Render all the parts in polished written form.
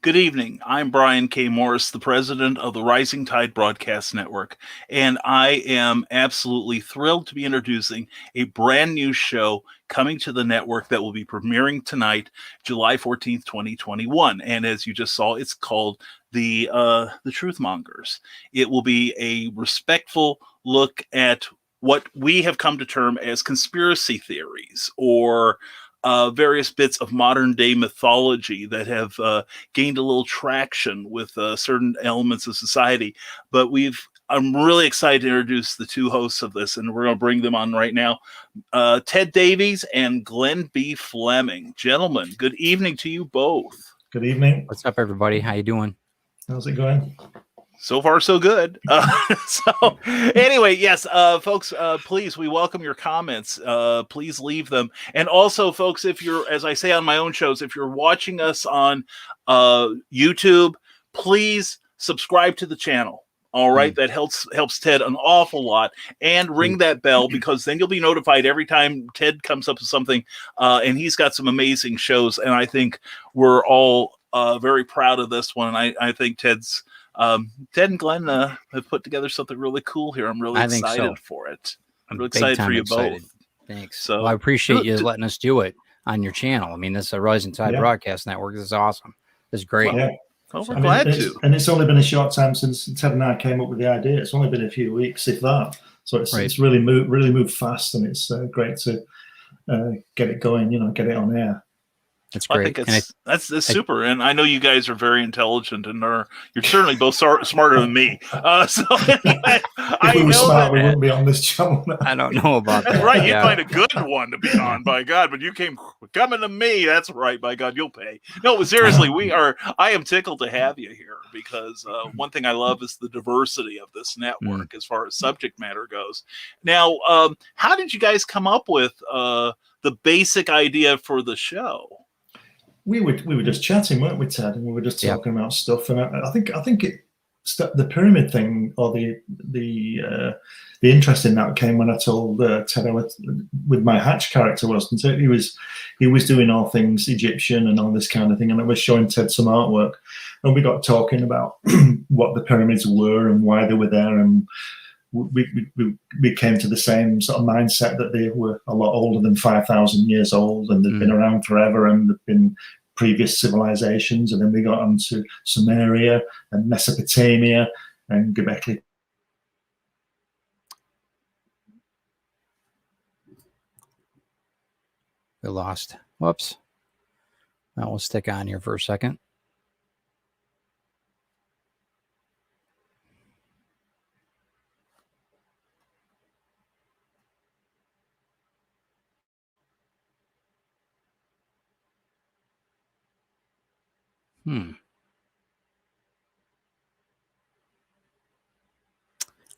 Good evening. I'm Brian K. Morris, the president of the Rising Tide Broadcast Network, and I am absolutely thrilled to be introducing a brand new show coming to the network that will be premiering tonight, July 14th, 2021. And as you just saw, it's called the Truth Mongers. It will be a respectful look at what we have come to term as conspiracy theories or various bits of modern day mythology that have gained a little traction with certain elements of society. But I'm really excited to introduce the two hosts of this, and we're going to bring them on right now. Ted Davies and Glenn B. Fleming. Gentlemen, good evening to you both. Good evening. What's up, everybody? How you doing? How's it going? So far, so good. So anyway, yes, folks, please, we welcome your comments. Please leave them. And also, folks, if you're, as I say on my own shows, if you're watching us on YouTube, please subscribe to the channel. All right. That helps Ted an awful lot. And ring that bell, because then you'll be notified every time Ted comes up with something. And he's got some amazing shows. And I think we're all very proud of this one. And I think Ted and Glenn have put together something really cool here. I'm really excited for it. I'm really excited for you both. Thanks. So well, I appreciate you letting us do it on your channel. I mean, this is a Rising Tide Broadcast Network. This is awesome. This is great. Well, we're glad to. And it's only been a short time since Ted and I came up with the idea. It's only been a few weeks, if that. So it's really moved fast, and it's great to get it going. Get it on air. That's great. I think that's super. And I know you guys are very intelligent, and you're certainly both smarter than me. So anyway, if we were smart, we wouldn't be on this channel. I don't know about that. That's right. You'd find a good one to be on, by God. But you coming to me. That's right, by God, you'll pay. No, but seriously, I am tickled to have you here, because one thing I love is the diversity of this network as far as subject matter goes. Now, how did you guys come up with the basic idea for the show? We were just chatting, weren't we, Ted? And we were just talking about stuff. And I think the pyramid thing, or the interest in that, came when I told Ted with my Hatch character, wasn't it? He was doing all things Egyptian and all this kind of thing, and I was showing Ted some artwork, and we got talking about what the pyramids were and why they were there, and we came to the same sort of mindset that they were a lot older than 5,000 years old, and they've been around forever, and they've been previous civilizations. And then we got on to Sumeria and Mesopotamia and Göbekli. We lost. Whoops. Now we'll stick on here for a second.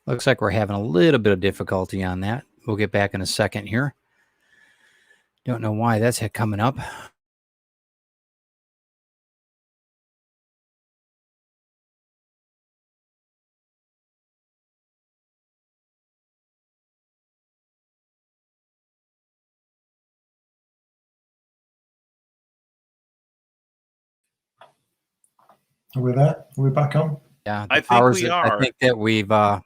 Looks like we're having a little bit of difficulty on that. We'll get back in a second here. Don't know why that's coming up. Are we there? Are we back on? Yeah, I think we are. I think that we've. Well,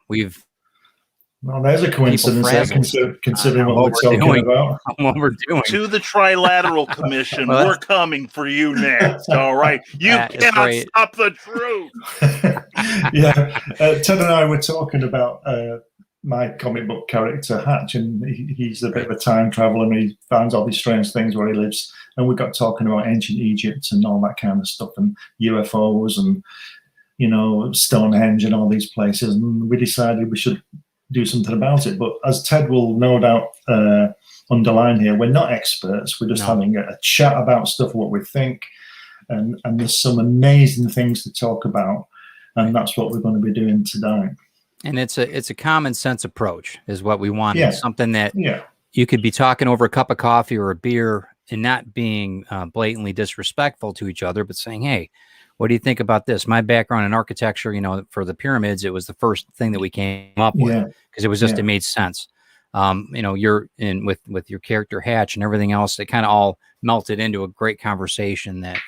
there's a coincidence there, considering what we're talking about. What we're doing. To the Trilateral Commission, we're coming for you next. All right, you cannot stop the truth. Ted and I were talking about my comic book character Hatch, and he's a bit of a time traveler, and he finds all these strange things where he lives. And we got talking about ancient Egypt and all that kind of stuff, and UFOs, and Stonehenge and all these places. And we decided we should do something about it. But as Ted will no doubt underline here, we're not experts. We're just having a chat about stuff, what we think, and there's some amazing things to talk about, and that's what we're going to be doing tonight. And it's a common sense approach is what we want. Yeah. Something that you could be talking over a cup of coffee or a beer and not being blatantly disrespectful to each other, but saying, hey, what do you think about this? My background in architecture, for the pyramids, it was the first thing that we came up with because it was just, it made sense. You're in with your character Hatch and everything else, it kind of all melted into a great conversation that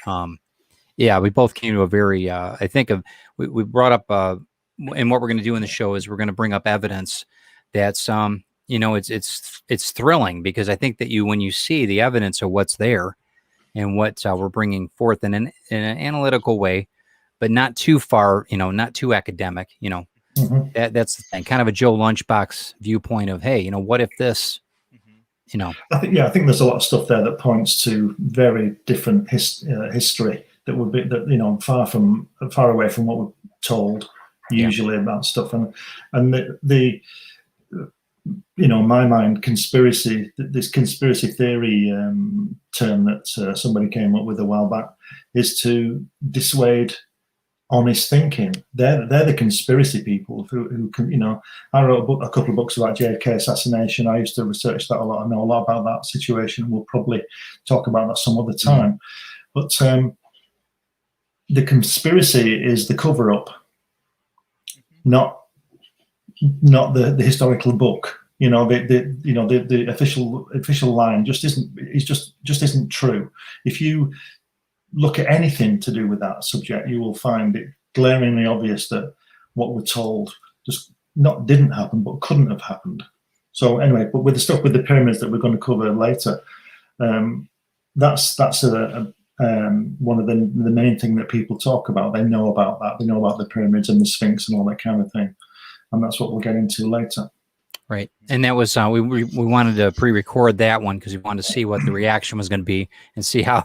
Yeah, we both came to a very, I think we brought up, and what we're going to do in the show is we're going to bring up evidence that's, it's thrilling, because I think that when you see the evidence of what's there and what we're bringing forth in an analytical way, but not too far, not too academic, Mm-hmm. that's the thing, kind of a Joe Lunchbox viewpoint of, hey, what if this, I think there's a lot of stuff there that points to very different history that would be far away from what we're told usually about stuff, and the in my mind, this conspiracy theory term that somebody came up with a while back is to dissuade honest thinking. They're the conspiracy people who can, I wrote a couple of books about JFK assassination. I used to research that a lot. I know a lot about that situation. We'll probably talk about that some other time. But the conspiracy is the cover-up, not the historical book. The official line just isn't true. If you look at anything to do with that subject, you will find it glaringly obvious that what we're told just didn't happen, but couldn't have happened. So anyway, but with the stuff with the pyramids that we're going to cover later, that's one of the main thing that people talk about. They know about that. They know about the pyramids and the Sphinx and all that kind of thing, and that's what we'll get into later. Right. And that was, we wanted to pre-record that one because we wanted to see what the reaction was going to be and see how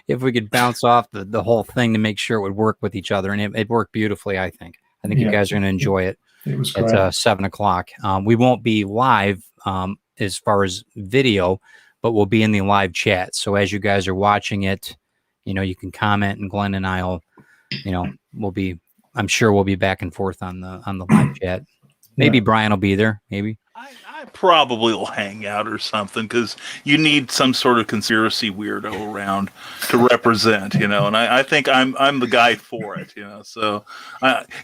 if we could bounce off the whole thing to make sure it would work with each other. And it worked beautifully, I think. You guys are going to enjoy it. It was great. At 7 o'clock. We won't be live as far as video, but we'll be in the live chat. So as you guys are watching it, you can comment, and Glenn and I'll, I'm sure we'll be back and forth on the live chat. Maybe Brian will be there. Maybe I probably will hang out or something, because you need some sort of conspiracy weirdo around to represent, and I think I'm the guy for it, So,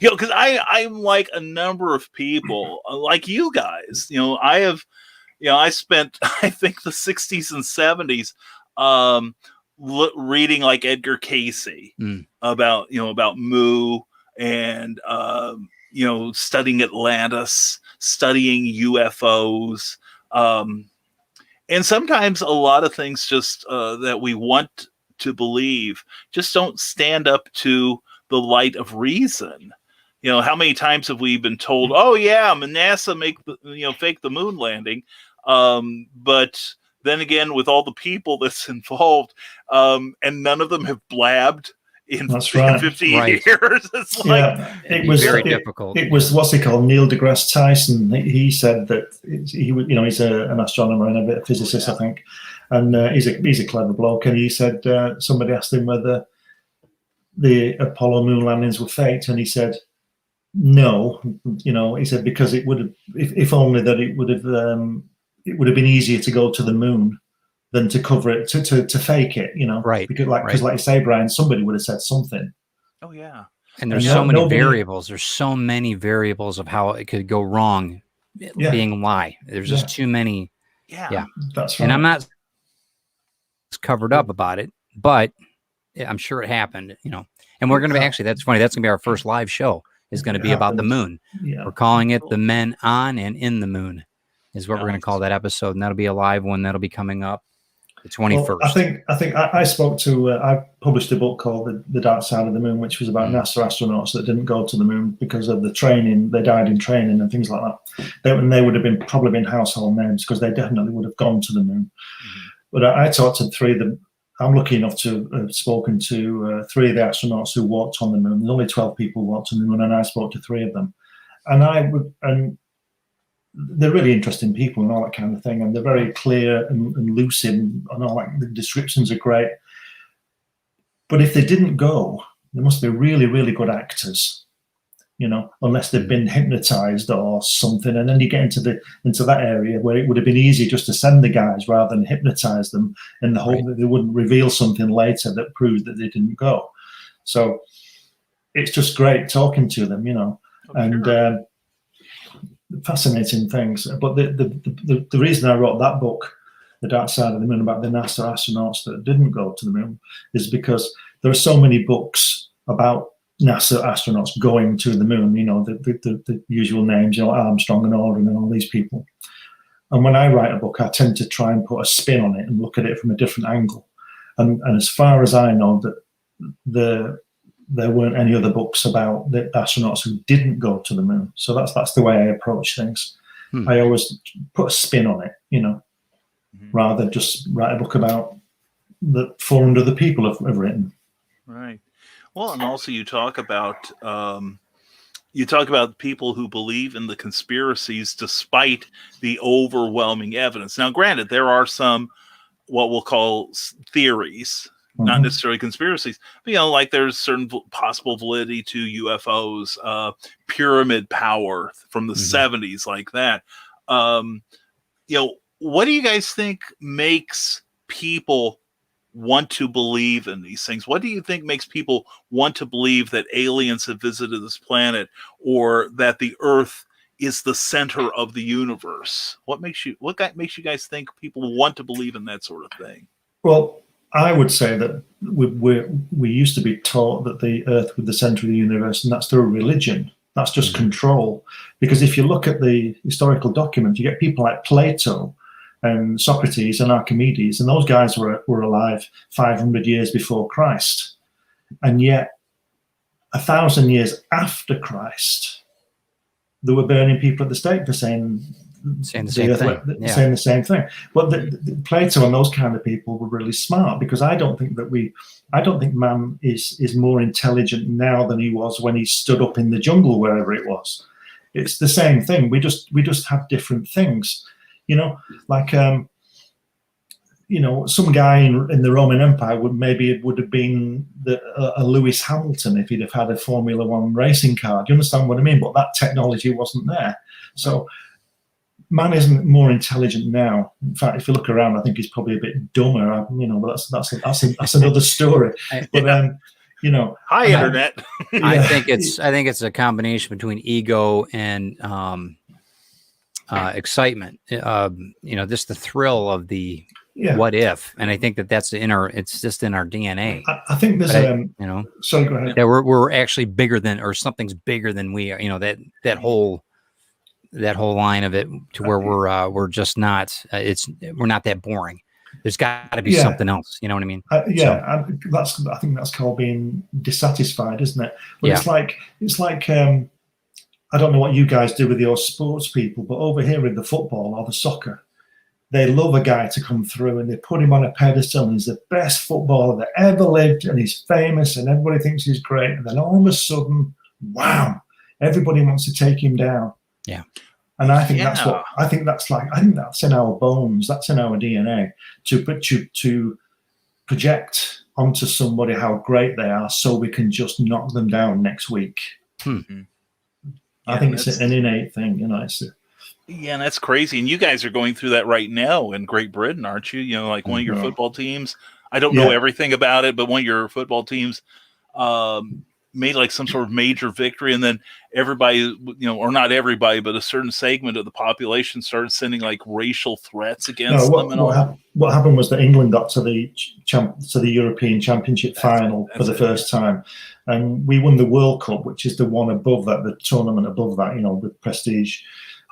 because I'm like a number of people like you guys, I spent, I think, the 60s and 70s reading like Edgar Casey about Mu and studying Atlantis, studying UFOs. And sometimes a lot of things just that we want to believe just don't stand up to the light of reason. How many times have we been told, oh yeah, NASA fake the moon landing. But then again, with all the people that's involved, and none of them have blabbed in 50 years. It's like, it was very difficult. It was, what's he called, Neil deGrasse Tyson. He said that he would, he's an astronomer and a bit of physicist, I think, and he's a clever bloke. And he said somebody asked him whether the Apollo moon landings were faked, and he said no. He said because it would have, if only that it would have been easier to go to the moon than to cover it, to fake it, right? Because like you say, Brian, somebody would have said something. Oh yeah, and there's so many variables. There's so many variables of how it could go wrong, being a lie. There's just too many. Yeah, that's right. And I'm not covered up about it, but I'm sure it happened. And we're going to be that's funny. That's going to be our first live show. Is going to be about the moon. Yeah. We're calling it "The Men on and in the Moon," is what we're going to call that episode, and that'll be a live one. That'll be coming up the 21st. Well, I think I spoke to. I published a book called "The Dark Side of the Moon," which was about NASA astronauts that didn't go to the moon because of the training. They died in training and things like that. They would have probably been household names because they definitely would have gone to the moon. But I talked to three of them. I'm lucky enough to have spoken to 3 of the astronauts who walked on the moon. There's only 12 people who walked on the moon, and I spoke to 3 of them. And they're really interesting people and all that kind of thing, and they're very clear and lucid and all that. The descriptions are great. But if they didn't go, they must be really, really good actors, unless they've been hypnotized or something. And then you get into that area where it would have been easy just to send the guys rather than hypnotize them in the hope that they wouldn't reveal something later that proves that they didn't go. So it's just great talking to them, and fascinating things. But the reason I wrote that book, The Dark Side of the Moon, about the NASA astronauts that didn't go to the moon, is because there are so many books about NASA astronauts going to the moon, you know, the usual names, you know, Armstrong and Aldrin and all these people. And when I write a book, I tend to try and put a spin on it and look at it from a different angle. And as far as I know, that there weren't any other books about the astronauts who didn't go to the moon. So that's the way I approach things. I always put a spin on it, you know, rather than just write a book about the 400 other people have written. Right. Well, and also you talk about people who believe in the conspiracies despite the overwhelming evidence. Now, granted, there are some what we'll call theories, not necessarily conspiracies, but, you know, like there's certain possible validity to UFOs, pyramid power from the 70s, like that. You know, what do you guys think makes people want to believe in these things? What do you think makes people want to believe that aliens have visited this planet, or that the Earth is the center of the universe? What makes you guys think people want to believe in that sort of thing? Well, I would say that we used to be taught that the Earth was the center of the universe, and that's through religion. That's just control. Because if you look at the historical documents, you get people like Plato and Socrates and Archimedes, and those guys were alive 500 years before Christ. And yet, 1,000 years after Christ, they were burning people at the stake for saying the same thing. But Plato and those kind of people were really smart, because I don't think man is more intelligent now than he was when he stood up in the jungle, wherever it was. It's the same thing. We just have different things. You know, like, you know, some guy in the Roman Empire would have been a Lewis Hamilton if he'd have had a Formula One racing car. Do you understand what I mean? But that technology wasn't there. So man isn't more intelligent now. In fact, if you look around, I think he's probably a bit dumber. You know, but that's another story. But you know, hi internet. I think it's a combination between ego and excitement, you know, just the thrill of the what if, and I think that's it's just in our DNA. I think there's you know, sorry, go ahead. That we're actually bigger than, or something's bigger than we are, you know, that whole line of it, to where we're just not, we're not that boring. There's got to be something else, you know what I mean? I think that's called being dissatisfied, isn't it? But it's like I don't know what you guys do with your sports people, but over here with the football or the soccer, they love a guy to come through and they put him on a pedestal and he's the best footballer that ever lived and he's famous and everybody thinks he's great. And then all of a sudden, wow, everybody wants to take him down. Yeah. And I think I think that's in our bones, that's in our DNA, to project onto somebody how great they are so we can just knock them down next week. I think it's an innate thing, you know. And that's crazy. And you guys are going through that right now in Great Britain, aren't you? You know, like one of your football teams. I don't know everything about it, but one of your football teams made like some sort of major victory, and then everybody, you know, or not everybody, but a certain segment of the population started sending like racial threats against them. And what happened was that England got to the European Championship final for the first time, and we won the World Cup, which is the one above that, the tournament above that, you know, with prestige.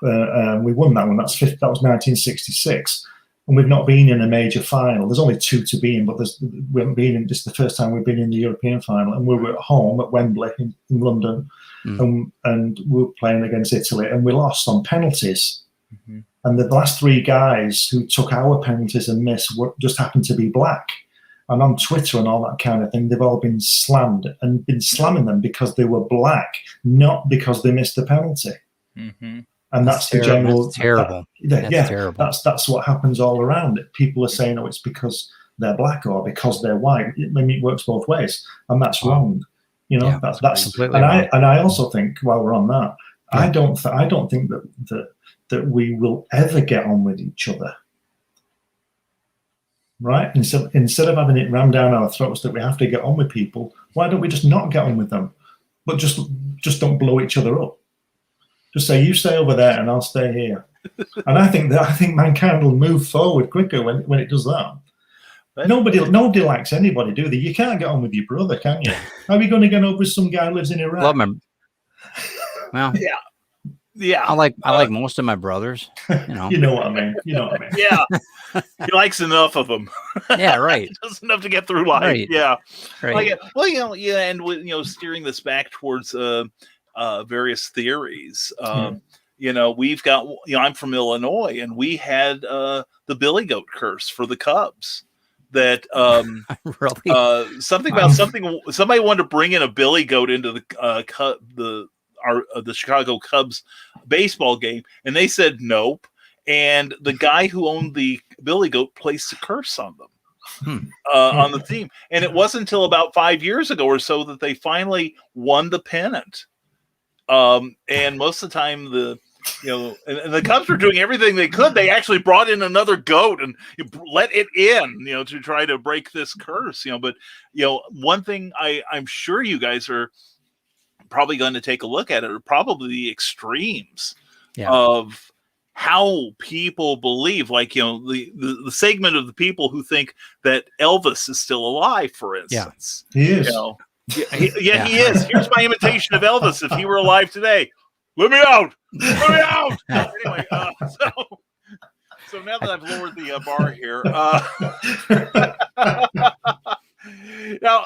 We won that one. That was 1966. And we've not been in a major final. There's only two to be in, but we haven't been in. This is the first time we've been in the European final, and we were at home at Wembley in London, and we were playing against Italy, and we lost on penalties. And the last three guys who took our penalties and missed just happened to be black. And on Twitter and all that kind of thing, they've all been slammed and been slamming them because they were black, not because they missed the penalty. And that's the general. That's terrible. Terrible. That's what happens all around it. People are saying, "Oh, it's because they're black or because they're white." It works both ways, and that's wrong. You know, that's completely wrong. And I also think, while we're on that, I don't think that we will ever get on with each other. Right? Instead of having it rammed down our throats that we have to get on with people, why don't we just not get on with them, but just don't blow each other up? Just say, you stay over there and I'll stay here. And I think mankind will move forward quicker when it does that. Nobody likes anybody, do they? You can't get on with your brother, can you? How are you going to get over with some guy who lives in Iraq? Love him. Well, yeah. I like most of my brothers. You know what I mean. Yeah, he likes enough of them. Yeah, right. Just enough to get through life. Right. Yeah, Right. well, and with steering this back towards various theories. We've got. I'm from Illinois, and we had the Billy Goat curse for the Cubs. That Really? somebody wanted to bring in a Billy Goat into the Chicago Cubs baseball game, and they said nope. And the guy who owned the Billy Goat placed a curse on them on the team. And it wasn't until about 5 years ago or so that they finally won the pennant. And most of the time, and the Cubs were doing everything they could. They actually brought in another goat and let it in, to try to break this curse. But one thing I'm sure you guys are probably going to take a look at it are probably the extremes of how people believe, like the segment of the people who think that Elvis is still alive, for instance. He is. He is. Here's my imitation of Elvis if he were alive today. Let me out. Anyway, so now that I've lowered the bar here, now,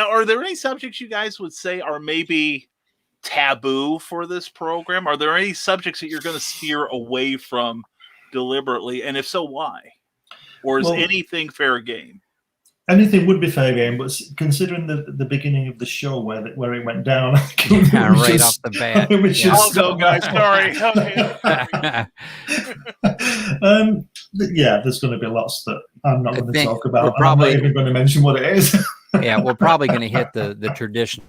are there any subjects you guys would say are maybe taboo for this program? Are there any subjects that you're going to steer away from deliberately? And if so, why? Or is anything fair game? Anything would be fair game, but considering the beginning of the show where it went down, right off the bat. I'll go, guys. Sorry. There's going to be lots that I'm not going to talk about. I'm not even going to mention what it is. We're probably going to hit the tradition.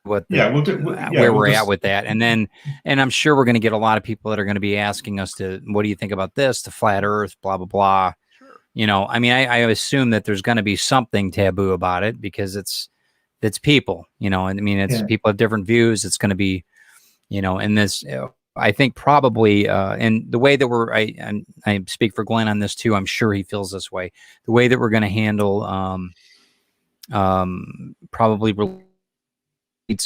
Where we're at with that, and I'm sure we're going to get a lot of people that are going to be asking us what do you think about this, the flat Earth, blah blah blah. I mean, I assume that there's going to be something taboo about it because it's people, and I mean, it's people have different views. It's going to be, and this, I think probably, and the way that I speak for Glenn on this too. I'm sure he feels this way. The way that we're going to handle, probably release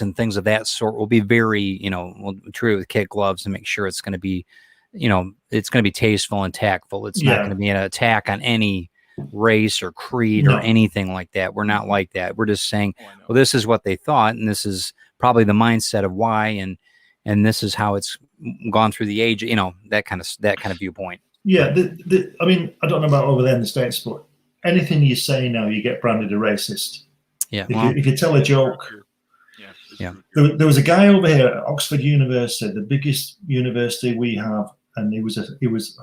and things of that sort will be very, we'll treat it with kid gloves and make sure it's going to be, it's going to be tasteful and tactful. It's not going to be an attack on any race or creed or anything like that. We're not like that. We're just saying, well, this is what they thought, and this is probably the mindset of why, and this is how it's gone through the age. That kind of viewpoint. Yeah, I mean, I don't know about over there in the States, but anything you say now, you get branded a racist. Yeah. If you tell a joke. There was a guy over here at Oxford University, the biggest university we have. And I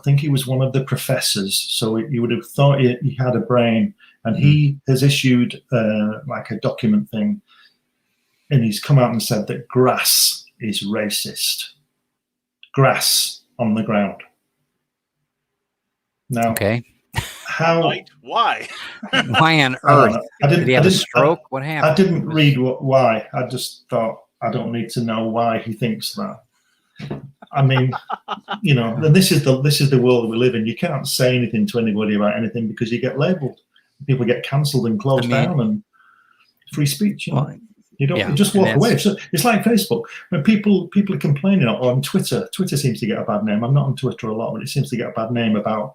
think he was one of the professors. So you would have thought he had a brain, and he has issued like a document thing, and he's come out and said that grass is racist. Grass on the ground. Now, okay, why? Why on earth? Did he have a stroke? What happened? I didn't read why. I just thought I don't need to know why he thinks that. I mean, and this is the world we live in. You can't say anything to anybody about anything because you get labelled. People get cancelled and closed down, and free speech. You don't you just walk away. So it's like Facebook. When people are complaining on Twitter. Twitter seems to get a bad name. I'm not on Twitter a lot, but it seems to get a bad name about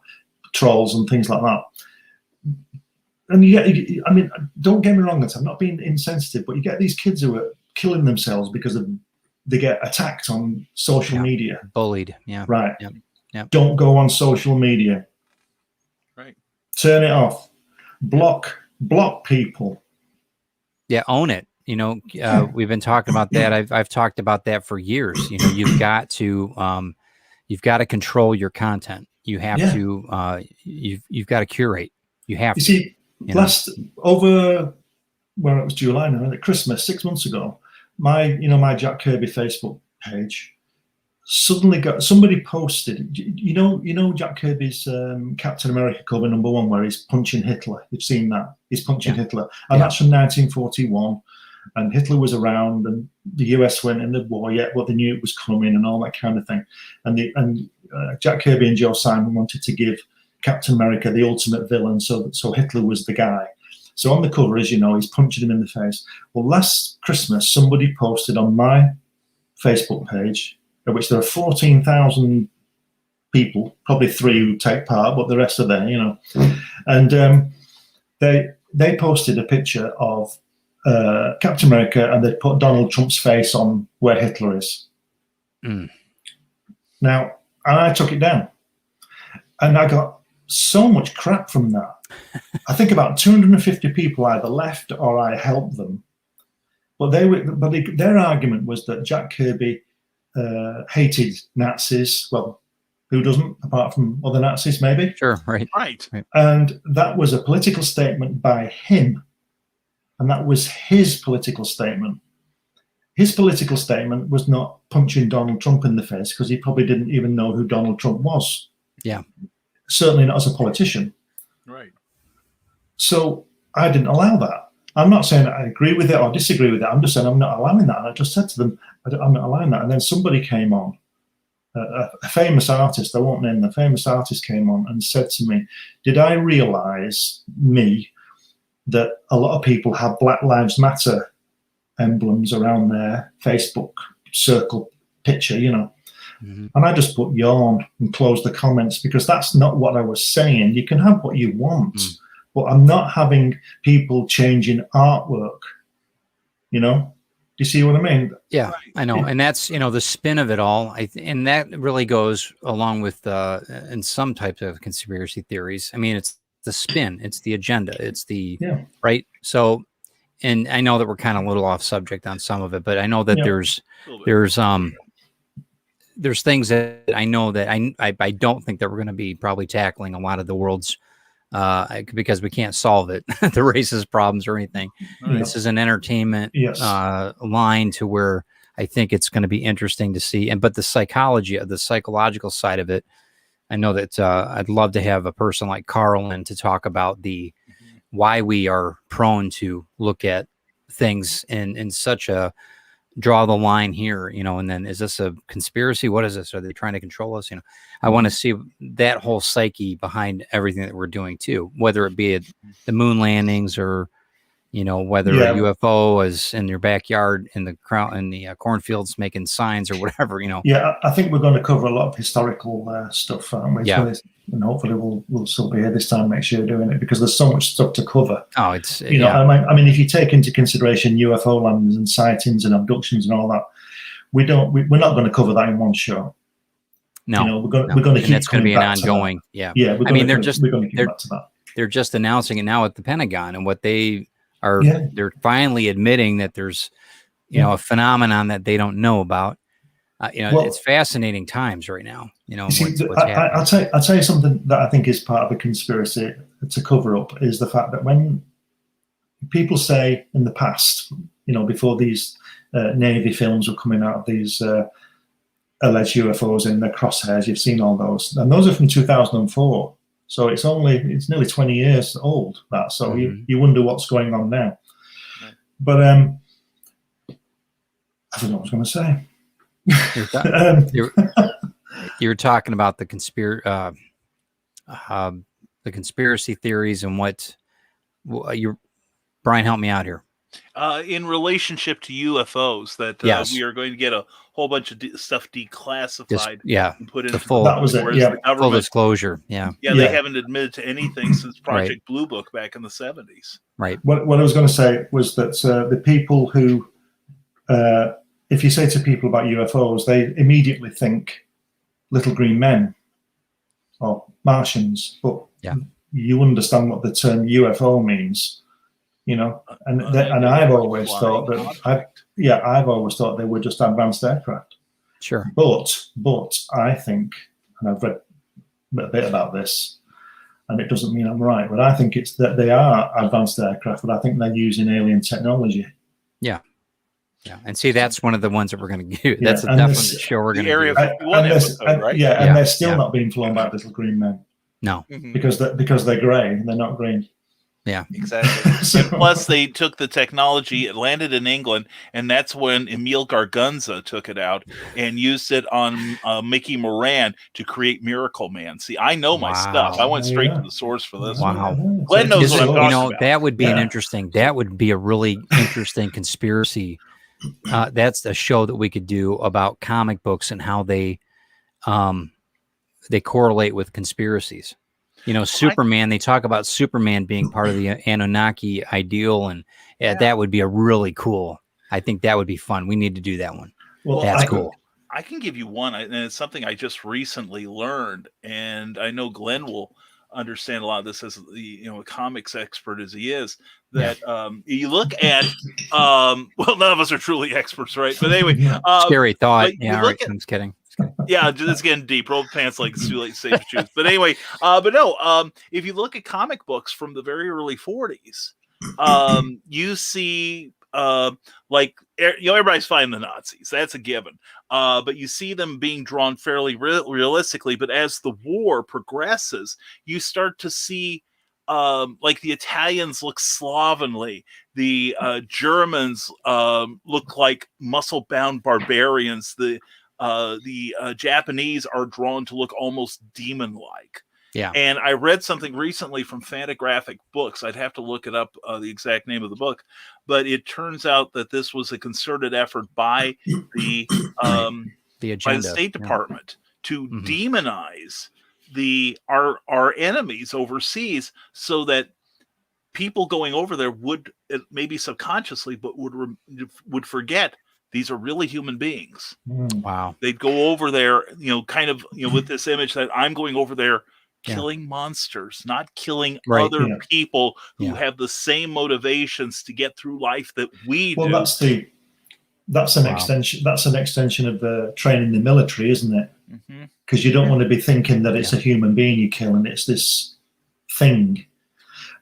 trolls and things like that. And I mean, don't get me wrong. I'm not being insensitive, but you get these kids who are killing themselves because they get attacked on social media. Bullied. Yeah. Right. Yep. Don't go on social media. Right. Turn it off. Block people. Yeah. Own it. We've been talking about that. I've talked about that for years. You've got to control your content. You have to, you've got to curate. You have to. See, over it was July now, at Christmas, 6 months ago, my Jack Kirby Facebook page suddenly somebody posted, Jack Kirby's Captain America cover #1 where he's punching Hitler. You've seen that. He's punching Hitler. And that's from 1941. And Hitler was around, and the US went in the war yet, but they knew it was coming and all that kind of thing. And Jack Kirby and Joe Simon wanted to give Captain America, the ultimate villain. So Hitler was the guy. So on the cover, as you know, he's punching him in the face. Well, last Christmas, somebody posted on my Facebook page, at which there are 14,000 people, probably 3 who take part, but the rest are there, you know. And they posted a picture of Captain America, and they put Donald Trump's face on where Hitler is. Mm. Now, I took it down, and I got so much crap from that. I think about 250 people either left or I helped them. But their argument was that Jack Kirby hated Nazis. Well, who doesn't, apart from other Nazis, maybe? Sure, right. And that was a political statement by him. And that was his political statement. His political statement was not punching Donald Trump in the face, because he probably didn't even know who Donald Trump was. Yeah. Certainly not as a politician. Right. So I didn't allow that. I'm not saying I agree with it or disagree with it. I'm just saying I'm not allowing that. And I just said to them, I'm not allowing that. And then somebody came on, a famous artist, I won't name the famous artist, came on and said to me, did I realize, that a lot of people have Black Lives Matter emblems around their Facebook circle picture, you know? Mm-hmm. And I just put yawn and closed the comments, because that's not what I was saying. You can have what you want, but I'm not having people changing artwork, you know? Do you see what I mean? Yeah, I know. And that's, you know, the spin of it all. And that really goes along with, in some types of conspiracy theories. I mean, it's the spin, it's the agenda, it's the, right? So, and I know that we're kind of a little off subject on some of it, but I know that there's things that I know that I don't think that we're going to be probably tackling a lot of the world's, because we can't solve it, the racist problems or anything. This is an entertainment line to where I think it's going to be interesting to see. But the psychological side of it, I know that I'd love to have a person like Carl in to talk about why we are prone to look at things in such a draw the line here, you know, and then is this a conspiracy? What is this? Are they trying to control us? You know, I want to see that whole psyche behind everything that we're doing too, whether it be the moon landings or, you know, whether a UFO is in your backyard in the cornfields making signs or whatever, you know. Yeah, I think we're going to cover a lot of historical stuff, aren't we? Yeah. And hopefully we'll still be here this time next year doing it, because there's so much stuff to cover. Oh, it's, you know, I mean, if you take into consideration UFO landings and sightings and abductions and all that, we're not going to cover that in one show. No, you know, we're going to keep. It's going to be an ongoing. Yeah. We're going to keep back to that. They're just announcing it now at the Pentagon, and what they're finally admitting that there's, you know, a phenomenon that they don't know about. You know, it's fascinating times right now. You know, what's happening. I'll tell you something that I think is part of a conspiracy to cover up is the fact that when people say in the past, you know, before these Navy films were coming out of these alleged UFOs in the crosshairs, you've seen all those, and those are from 2004. So it's nearly 20 years old. So you wonder what's going on now. Right. But I don't know what I was going to say. You're talking about the conspiracy theories and Brian, help me out here. In relationship to UFOs, that we are going to get a whole bunch of stuff declassified, and put into full disclosure. They haven't admitted to anything since Project Blue Book back in the 70s. Right. What I was going to say was that the people who, if you say to people about UFOs, they immediately think little green men or Martians, but you understand what the term UFO means. You know, and I've always thought I've always thought they were just advanced aircraft. Sure. But I think, and I've read a bit about this, and it doesn't mean I'm right, but I think it's that they are advanced aircraft, but I think they're using alien technology. Yeah. Yeah. And see, that's one of the ones that we're going to do. That's definitely the show we're going to do. And they're still not being flown by little green men. No. Because they're grey and they're not green. Yeah, exactly. So- And plus, they took the technology, it landed in England, and that's when Emil Gargunza took it out and used it on Mickey Moran to create Miracle Man. See, I know my stuff. I went straight to the source for this one. Wow. Glenn knows what I'm talking about. That would be an Yeah. interesting. That would be a really interesting conspiracy. That's a show that we could do about comic books and how they correlate with conspiracies. Superman. They talk about Superman being part of the Anunnaki ideal, and that would be a really cool. I think that would be fun. We need to do that one. Well, That's cool. I can give you one, and it's something I just recently learned, and I know Glenn will understand a lot of this as a comics expert as he is. That you look at, well, none of us are truly experts, right? But anyway, scary thought. but you Yeah, look right. at- I'm just kidding. yeah, it's getting deep. Roll the pants like it's too late to save your shoes. But anyway, if you look at comic books from the very early 40s, you see everybody's fighting the Nazis. That's a given. But you see them being drawn fairly realistically. But as the war progresses, you start to see like the Italians look slovenly. The Germans look like muscle-bound barbarians. The Japanese are drawn to look almost demon-like. Yeah. And I read something recently from Fantagraphic Books. I'd have to look it up, the exact name of the book, but it turns out that this was a concerted effort by the State Department to demonize our enemies overseas, so that people going over there would, maybe subconsciously, but would forget these are really human beings. Wow. They'd go over there, with this image that I'm going over there killing monsters, not killing other people who have the same motivations to get through life that we do. Well, that's an extension. That's an extension of the training in the military, isn't it? Because you don't want to be thinking that it's a human being you kill and it's this thing.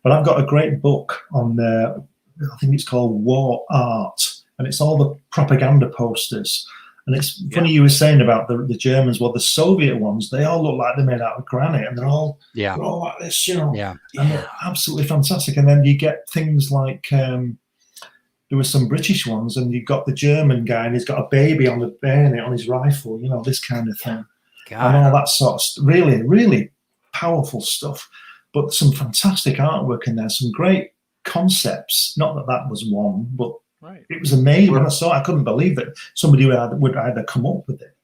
But I've got a great book on I think it's called War Art, and it's all the propaganda posters. And it's funny you were saying about the Germans. Well, the Soviet ones, they all look like they're made out of granite, and they're all like this, And they're absolutely fantastic. And then you get things like there were some British ones, and you've got the German guy, and he's got a baby on the bayonet on his rifle, this kind of thing, and all that sort of really, really powerful stuff. But some fantastic artwork in there, some great concepts. Not that was one, but it was amazing. When I saw it, I couldn't believe that somebody would either come up with it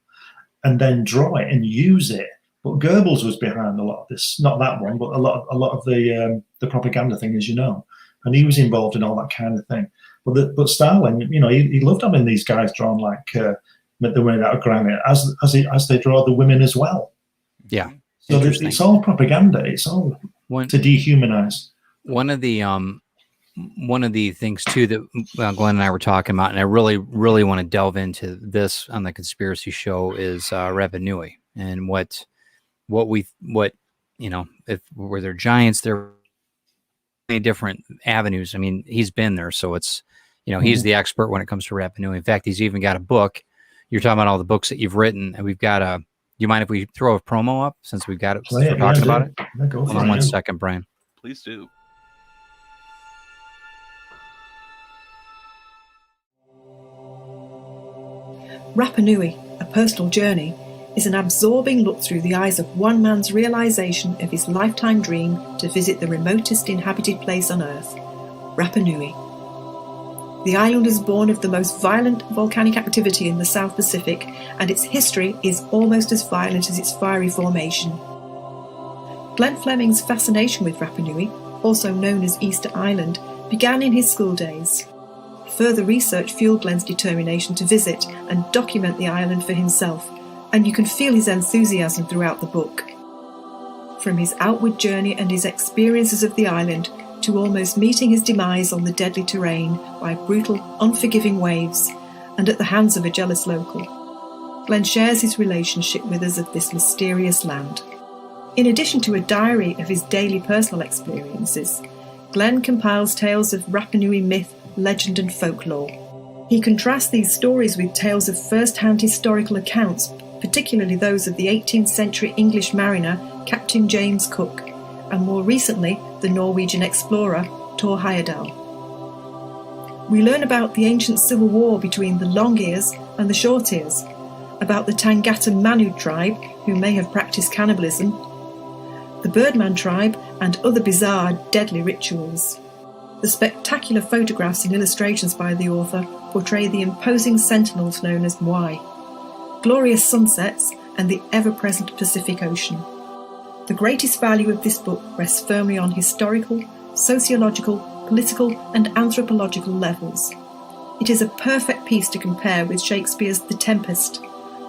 and then draw it and use it. But Goebbels was behind a lot of this. Not that one, but a lot of the propaganda thing, as you know. And he was involved in all that kind of thing. But Stalin, he loved having these guys drawn like they're made out of granite, as they draw the women as well. Yeah. So it's all propaganda. It's all to dehumanize. One of the things too that Glenn and I were talking about, and I really, really want to delve into this on the conspiracy show, is Rapa Nui, and what if were there giants, there were many different avenues. I mean, he's been there, so it's he's the expert when it comes to Rapa Nui. In fact, he's even got a book. You're talking about all the books that you've written, and we've got a. Do you mind if we throw a promo up since we've got it? Since we're talking about it. Hold on 1 second, Brian. Please do. Rapa Nui, A Personal Journey, is an absorbing look through the eyes of one man's realization of his lifetime dream to visit the remotest inhabited place on Earth, Rapa Nui. The island is born of the most violent volcanic activity in the South Pacific, and its history is almost as violent as its fiery formation. Glenn Fleming's fascination with Rapa Nui, also known as Easter Island, began in his school days. Further research fueled Glenn's determination to visit and document the island for himself, and you can feel his enthusiasm throughout the book. From his outward journey and his experiences of the island to almost meeting his demise on the deadly terrain by brutal, unforgiving waves and at the hands of a jealous local, Glenn shares his relationship with us of this mysterious land. In addition to a diary of his daily personal experiences, Glenn compiles tales of Rapa Nui myth, legend and folklore. He contrasts these stories with tales of first-hand historical accounts, particularly those of the 18th century English mariner Captain James Cook, and more recently the Norwegian explorer Thor Heyerdahl. We learn about the ancient civil war between the long ears and the short ears, about the Tangata Manu tribe, who may have practiced cannibalism, the Birdman tribe, and other bizarre, deadly rituals. The spectacular photographs and illustrations by the author portray the imposing sentinels known as Moai, glorious sunsets, and the ever-present Pacific Ocean. The greatest value of this book rests firmly on historical, sociological, political, and anthropological levels. It is a perfect piece to compare with Shakespeare's The Tempest,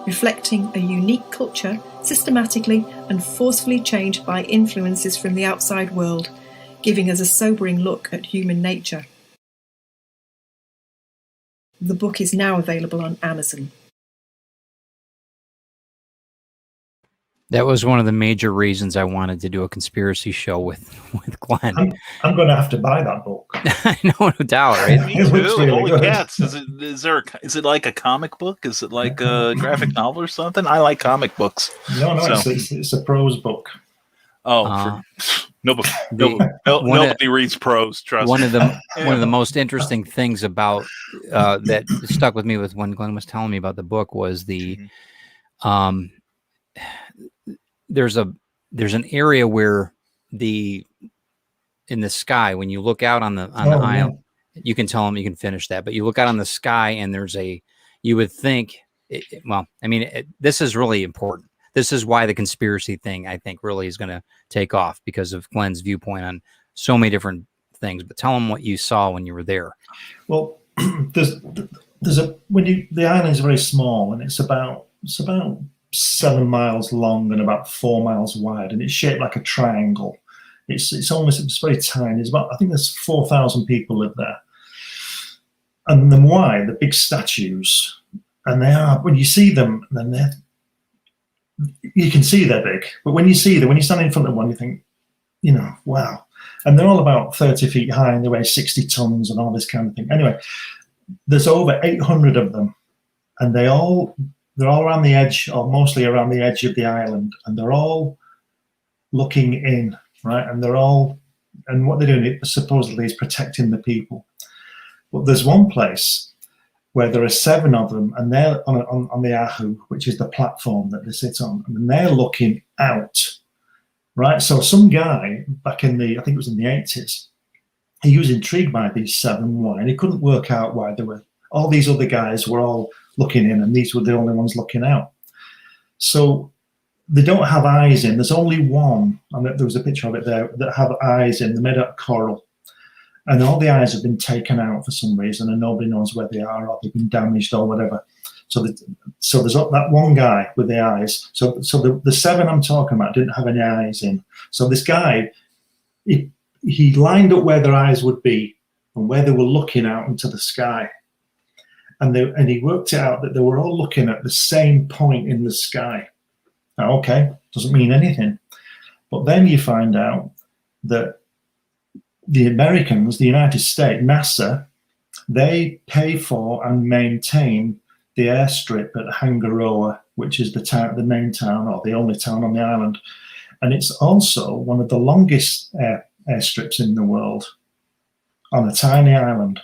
reflecting a unique culture systematically and forcefully changed by influences from the outside world, giving us a sobering look at human nature. The book is now available on Amazon. That was one of the major reasons I wanted to do a conspiracy show with Glenn. I'm going to have to buy that book. I know, no doubt, right? Me too. Really Holy good. cats! Is it like a comic book? Is it like a graphic novel or something? I like comic books. No, So- it's a prose book. Oh, nobody reads prose. Trust One me. of the most interesting things about that stuck with me with when Glenn was telling me about the book was the there's an area where in the sky, when you look out on the island, you can tell them, you can finish that, but you look out on the sky and you would think, this is really important. This is why the conspiracy thing, I think, really is going to take off because of Glenn's viewpoint on so many different things. But tell them what you saw when you were there. Well, the island is very small, and it's about 7 miles long and about 4 miles wide, and it's shaped like a triangle. It's very tiny. I think there's 4,000 people live there, and the Moai, the big statues, and when you see them, then you can see they're big. But when you stand in front of one, you think, wow. And they're all about 30 feet high, and they weigh 60 tons and all this kind of thing. Anyway, there's over 800 of them, and they're all around the edge, or mostly around the edge of the island, and they're all looking in, right? And what they're doing supposedly is protecting the people. But there's one place where there are 7 of them, and they're on the Ahu, which is the platform that they sit on, and they're looking out, right? So some guy back I think it was in the 80s, he was intrigued by these 7 Moai, and he couldn't work out why all these other guys were all looking in, and these were the only ones looking out. So they don't have eyes in. There's only one, and there was a picture of it there, that have eyes in. They're made out of coral, and all the eyes have been taken out for some reason, and nobody knows where they are, or they've been damaged or whatever. So there's that one guy with the eyes. So the 7 I'm talking about didn't have any eyes in. So this guy, he lined up where their eyes would be and where they were looking out into the sky. And he worked it out that they were all looking at the same point in the sky. Now, okay, doesn't mean anything. But then you find out that the Americans, the United States, NASA, they pay for and maintain the airstrip at Hangaroa, which is the main town, or the only town on the island. And it's also one of the longest airstrips in the world on a tiny island.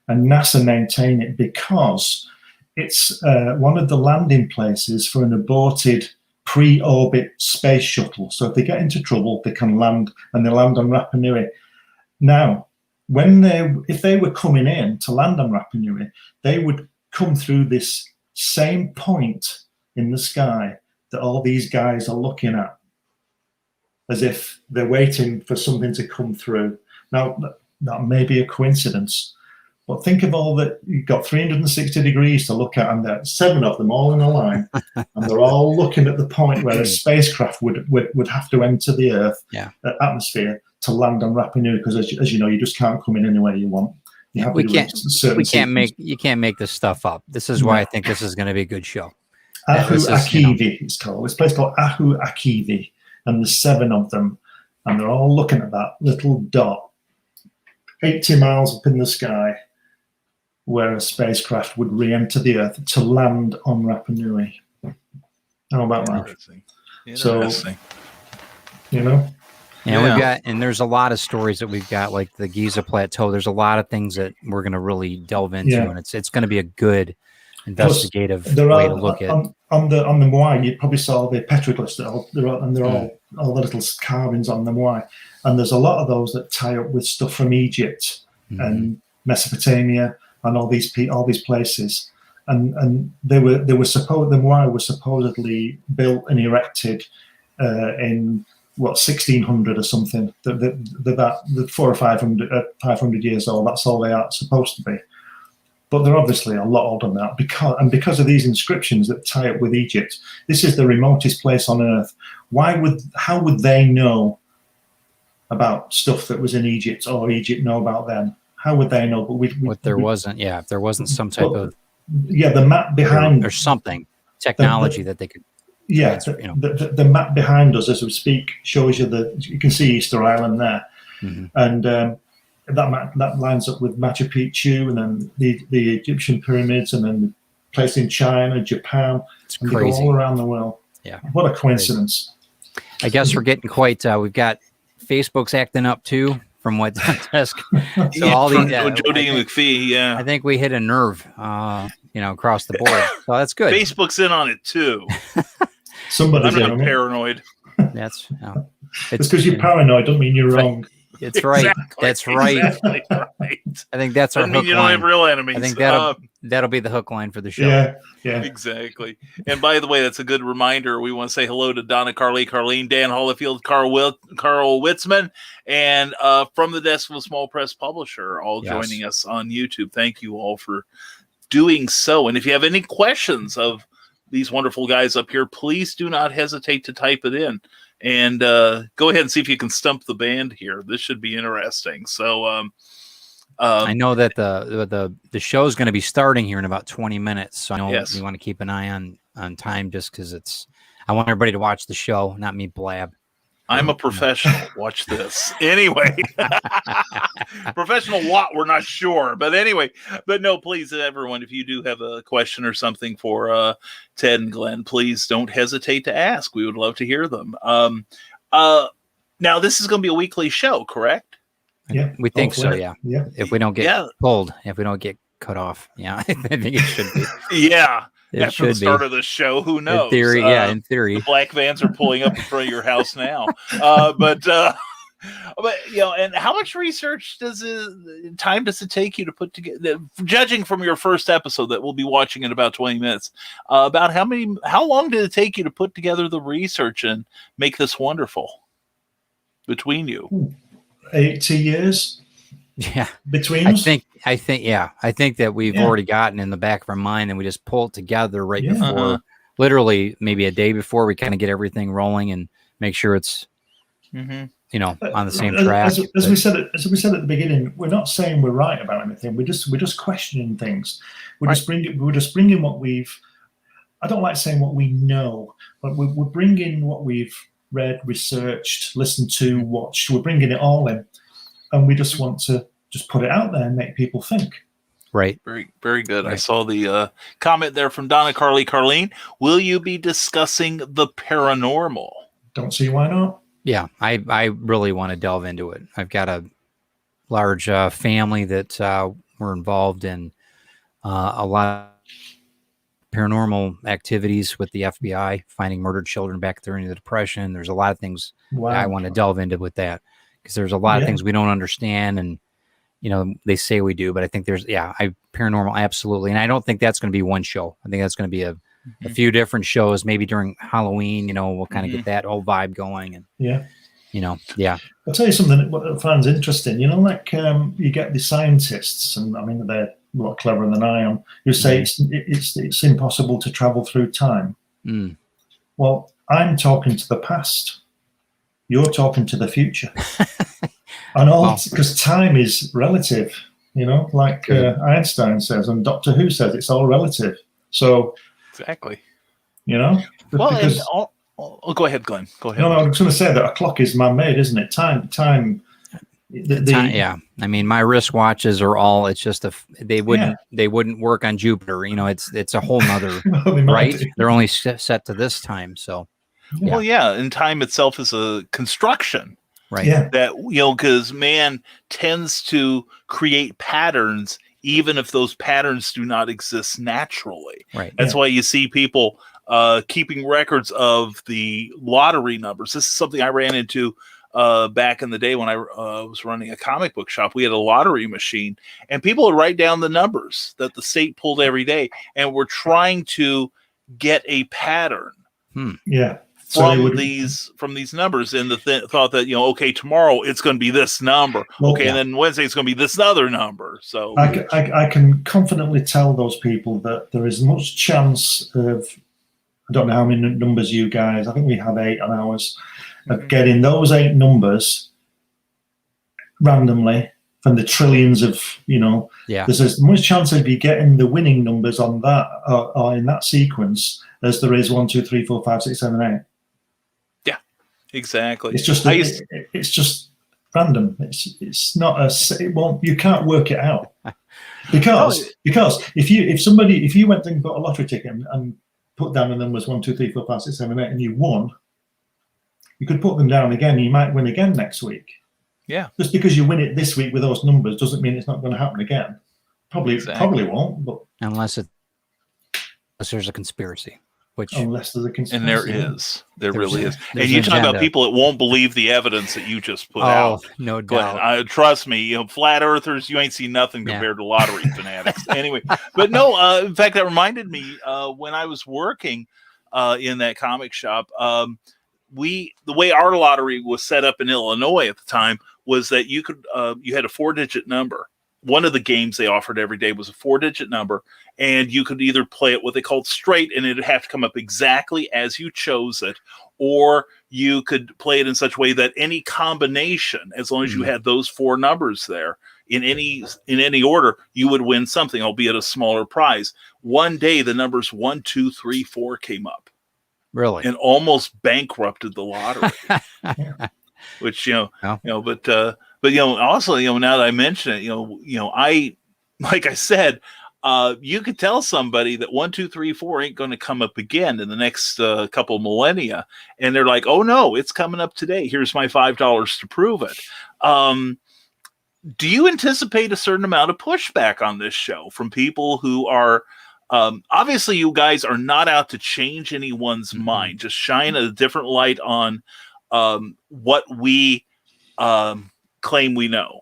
And NASA maintain it because it's one of the landing places for an aborted pre-orbit space shuttle. So if they get into trouble, they can land, and they land on Rapa Nui. Now, if they were coming in to land on Rapa Nui, they would come through this same point in the sky that all these guys are looking at, as if they're waiting for something to come through. Now, that may be a coincidence, but think of all that. You've got 360 degrees to look at, and there are 7 of them all in a line, and they're all looking at the point where a spacecraft would have to enter the Earth atmosphere to land on Rapa Nui, because as you know, you just can't come in any way you want. You have you can't make this stuff up. This is why I think this is going to be a good show. Ahu Akivi, it's called. It's a place called Ahu Akivi, and there's 7 of them, and they're all looking at that little dot 80 miles up in the sky, where a spacecraft would re-enter the Earth to land on Rapa Nui. How about that? Interesting. So, And there's a lot of stories that we've got, like the Giza Plateau. There's a lot of things that we're going to really delve into, and it's going to be a good investigative way to look at. On the Moai, you probably saw the petroglyphs, they're all the little carvings on the Moai, and there's a lot of those that tie up with stuff from Egypt and Mesopotamia and all these places, and the Moai were supposedly built and erected in 1600 or something. The 400 or 500 years old. That's all they are supposed to be. But they're obviously a lot older than that because of these inscriptions that tie up with Egypt. This is the remotest place on Earth. How would they know about stuff that was in Egypt, or Egypt know about them? How would they know? But if there wasn't some type of the map behind or something technology that they could. Yeah, the map behind us as we speak shows you can see Easter Island there, and that lines up with Machu Picchu, and then the Egyptian pyramids, and then the place in China, Japan. It's and crazy. They go all around the world. Yeah, what a coincidence! I guess we're getting quite. We've got Facebook's acting up too, from what desk. So all these Jody McPhee. Yeah, I think we hit a nerve. Across the board. So that's good. Facebook's in on it too. Somebody's I'm not paranoid. It's because you're paranoid. Don't mean you're wrong. It's right. Exactly, that's right. Exactly right. I think that's our hook line. You don't have real enemies. I think that'll be the hook line for the show. Yeah. Exactly. And by the way, that's a good reminder. We want to say hello to Donna, Carly, Carlene, Dan Hollifield, Carl Witzman, and from the desk of a small press publisher, all joining us on YouTube. Thank you all for doing so. And if you have any questions of these wonderful guys up here, please do not hesitate to type it in, and go ahead and see if you can stump the band here. This should be interesting. So I know that the show is going to be starting here in about 20 minutes. So I know we want to keep an eye on time, just because I want everybody to watch the show, not me blab. I'm a professional. Watch this. Anyway, professional what? We're not sure. But anyway, no, please, everyone, if you do have a question or something for Ted and Glenn, please don't hesitate to ask. We would love to hear them. Now, this is going to be a weekly show, correct? Yeah. We think so, yeah. If we don't get pulled, if we don't get cut off. Yeah, I think it should be. Yeah. It After the start of the show, who knows? In theory, in theory. The black vans are pulling up in front of your house now. But and how much research does it take you to put together? Judging from your first episode that we'll be watching in about 20 minutes, about how long did it take you to put together the research and make this wonderful between you? 80 years. Yeah, between us? I think that we've already gotten in the back of our mind, and we just pull it together right before, literally maybe a day before, we kind of get everything rolling and make sure it's on the same track. As we said at the beginning, we're not saying we're right about anything. We're just questioning things. We're just bringing what we've. I don't like saying what we know, but we're bringing what we've read, researched, listened to, watched. We're bringing it all in. And we just want to just put it out there and make people think. Right. Very, very good. Right. I saw the comment there from Donna, Carly, Carlene. Will you be discussing the paranormal? Don't see why not. Yeah, I really want to delve into it. I've got a large family that were involved in a lot of paranormal activities with the FBI, finding murdered children back during the Depression. There's a lot of things that I want to delve into with that. Because there's a lot of things we don't understand, and they say we do, but I think there's paranormal, absolutely. And I don't think that's going to be one show. I think that's going to be a few different shows, maybe during Halloween. We'll kind of get that whole vibe going, and I'll tell you something what I find interesting. You get the scientists, and I mean they're a lot cleverer than I am, who say it's impossible to travel through time. Well, I'm talking to the past. You're talking to the future. And all because time is relative, like Einstein says, and Doctor Who says it's all relative. So exactly, well, go ahead, Glenn. Go ahead. No, I was going to say that a clock is man-made, isn't it? Time. Yeah, I mean, my wristwatches are all. It's just they wouldn't work on Jupiter. It's a whole nother right. They're only set to this time, so. Well, and time itself is a construction. Right. Yeah. That, because man tends to create patterns even if those patterns do not exist naturally. Right. That's why you see people keeping records of the lottery numbers. This is something I ran into back in the day when I was running a comic book shop. We had a lottery machine, and people would write down the numbers that the state pulled every day, and we're trying to get a pattern. Yeah. From these numbers, and the thought that okay, tomorrow it's going to be this number, and then Wednesday it's going to be this other number. So I can confidently tell those people that there is much chance of, I don't know how many numbers you guys, I think we have 8 on ours, of getting those 8 numbers randomly from the trillions of there's as much chance of you getting the winning numbers on that or in that sequence as there is 1, 2, 3, 4, 5, 6, 7, 8. Exactly. It's just it's just random. It's not you can't work it out because if you went and got a lottery ticket and put down the numbers 1, 2, 3, 4, 5, 6, 7, 8 and you won, you could put them down again. You might win again next week. Yeah. Just because you win it this week with those numbers doesn't mean it's not going to happen again. Probably won't. But unless there's a conspiracy. Unless there's a conspiracy. And there really is. And you talk about people that won't believe the evidence that you just put out. No doubt. Trust me, flat earthers, you ain't seen nothing compared to lottery fanatics. Anyway, but no, in fact, that reminded me when I was working in that comic shop, the way our lottery was set up in Illinois at the time was that you had a 4-digit number. One of the games they offered every day was a 4-digit number, and you could either play it what they called straight, and it'd have to come up exactly as you chose it, or you could play it in such a way that any combination, as long as you had those 4 numbers there in any order, you would win something, albeit a smaller prize. One day, the numbers 1, 2, 3, 4 came up, really, and almost bankrupted the lottery. Which but also now that I mention it, I like I said, you could tell somebody that 1, 2, 3, 4 ain't going to come up again in the next couple millennia, and they're like, oh no, it's coming up today. Here's my $5 to prove it. Do you anticipate a certain amount of pushback on this show from people who are obviously you guys are not out to change anyone's mind, just shine a different light on what we claim we know.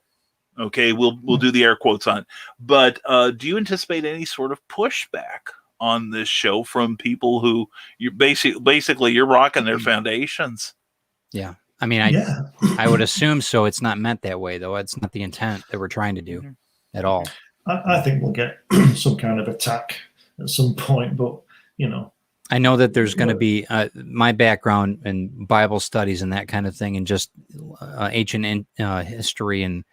Okay, we'll do the air quotes on it. But do you anticipate any sort of pushback on this show from people who you're basically you're rocking their foundations? Yeah. I mean, I would assume so. It's not meant that way, though. It's not the intent that we're trying to do at all. I think we'll get some kind of attack at some point, but I know that there's going to be my background in Bible studies and that kind of thing, and just ancient history, and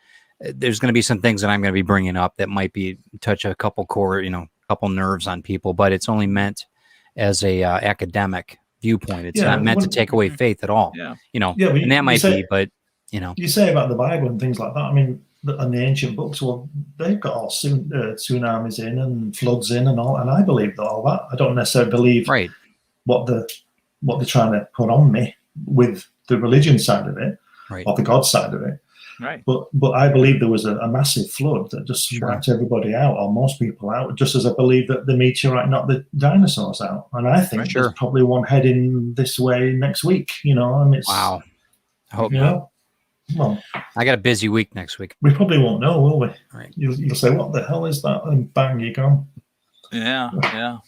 there's going to be some things that I'm going to be bringing up that might be touch a couple couple nerves on people, but it's only meant as a academic viewpoint. It's not meant to take away faith at all. And that might be, but you say about the Bible and things like that. I mean, and the ancient books, well, they've got all tsunamis in and floods in and all, and I believe all that. I don't necessarily believe what they're trying to put on me with the religion side of it, or the God side of it. Right. But I believe there was a massive flood that just wiped everybody out, or most people out, just as I believe that the meteorite knocked the dinosaurs out. And I think there's probably one heading this way next week, and it's... Wow. I hope not. Well, I got a busy week next week. We probably won't know, will we? Right. You'll say, "What the hell is that?" And bang, you're gone. Yeah.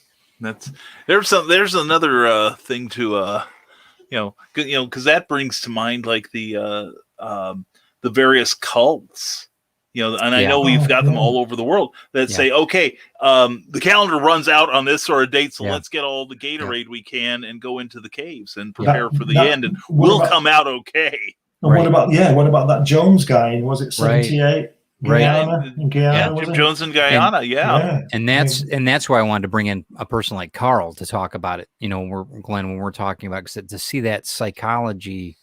There's another thing to because that brings to mind like the various cults, and I know we've got them all over the world that say, okay, the calendar runs out on this sort of date, so let's get all the Gatorade we can and go into the caves and prepare for the end, and we'll come out okay. And what about that Jones guy? Was it 78? Guyana, Jim Jones in Guyana, and that's why I wanted to bring in a person like Carl to talk about it. Glenn, when we're talking about, to see that psychology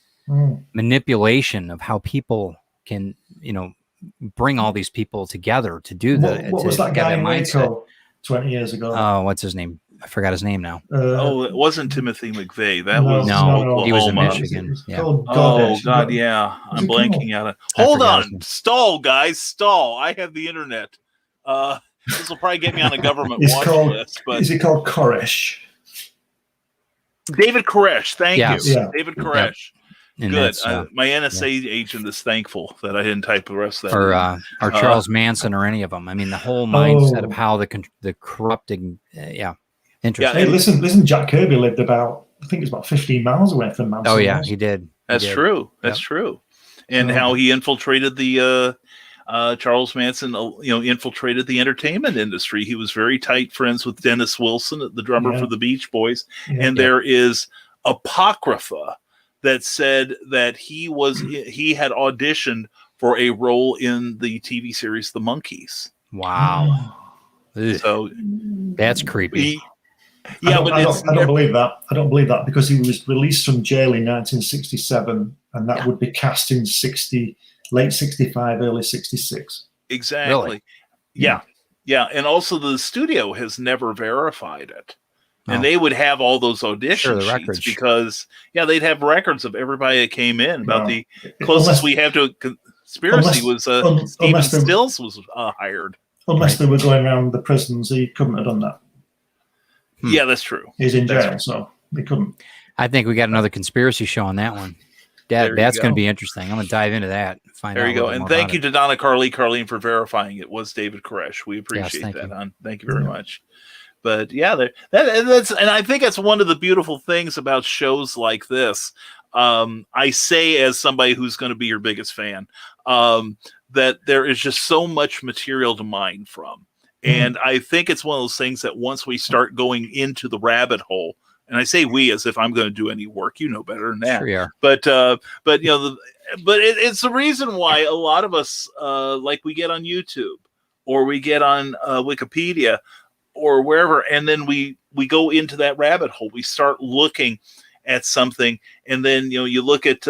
manipulation of how people can, bring all these people together to do what was that guy in Waco 20 years ago? Oh, what's his name? I forgot his name now. It wasn't Timothy McVeigh. That was no, he was in Oklahoma. Michigan. It's Yeah. called Oh Goddess. God, yeah. I'm it blanking called? out. I Hold forgot his on, name. stall, guys, stall. I have the internet. This will probably get me on a government It's watch called. list. But Is it called Koresh? David Koresh, thank Yes. you, Yeah. David Koresh. And Good. that's, My NSA agent is thankful that I didn't type the rest of that. or Charles Manson or any of them. I mean, the whole mindset of how the corrupting, interesting. Hey, listen. Jack Kirby lived about, I think it's about 15 miles away from Manson. Oh yeah, he did. That's true. That's true. And how he infiltrated the Charles Manson, infiltrated the entertainment industry. He was very tight friends with Dennis Wilson, the drummer for the Beach Boys, and there is apocrypha that said that he had auditioned for a role in the TV series The Monkees. Wow. So that's creepy. I don't believe that. I don't believe that, because he was released from jail in 1967, and that would be cast in late 65, early 66. Exactly. Really? Yeah. And also the studio has never verified it. And they would have all those audition sheets because, they'd have records of everybody that came in. About the closest we have to a conspiracy was Stephen Stills was hired. Unless they were going around the prisons, he couldn't have done that. Yeah, that's true. He's in jail, so they couldn't. I think we got another conspiracy show on that one. That's going to be interesting. I'm going to dive into that. There you go. And thank you to Donna Carlene for verifying it was David Koresh. We appreciate that. Thank you very much. But that's and I think that's one of the beautiful things about shows like this. I say, as somebody who's going to be your biggest fan, that there is just so much material to mine from. And I think it's one of those things that once we start going into the rabbit hole, and I say we as if I'm going to do any work, you know better than that. Sure you are. But it's the reason why a lot of us, like we get on YouTube or we get on Wikipedia or wherever, and then we go into that rabbit hole. We start looking at something, and then you look at